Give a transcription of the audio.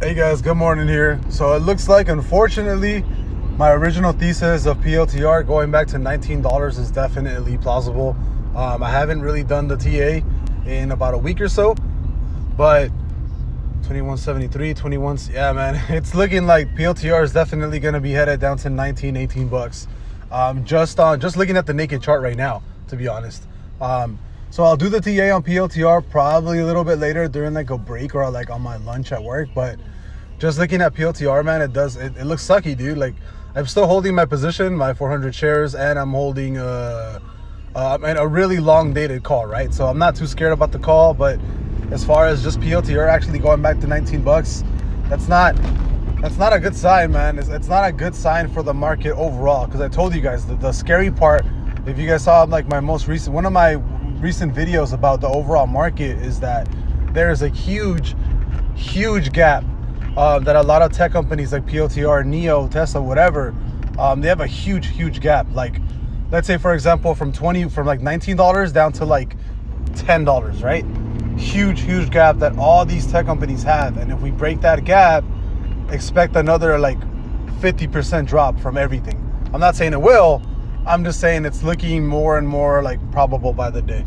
Hey guys, good morning here. So it looks like, unfortunately, my original thesis of PLTR going back to $19 is definitely plausible. I haven't really done the TA in about a week or so, but 2173, 21, yeah, man, it's looking like PLTR is definitely going to be headed down to 19, 18 bucks. Just looking at the naked chart right now, to be honest. So I'll do the TA on PLTR probably a little bit later during like a break or like on my lunch at work. But just looking at PLTR, man, it looks sucky, dude. Like, I'm still holding my position, my 400 shares, and I'm holding a really long dated call, right? So I'm not too scared about the call, but as far as just PLTR actually going back to 19 bucks, that's not a good sign, man. It's not a good sign for the market overall, because I told you guys the scary part, if you guys saw like one of my recent videos about the overall market, is that there is a huge gap that a lot of tech companies like PLTR, Neo, Tesla, whatever, they have a huge gap. Like, let's say for example from like $19 down to like $10, right? Huge gap that all these tech companies have. And if we break that gap, expect another like 50% drop from everything. I'm not saying it will, I'm just saying it's looking more and more like probable by the day.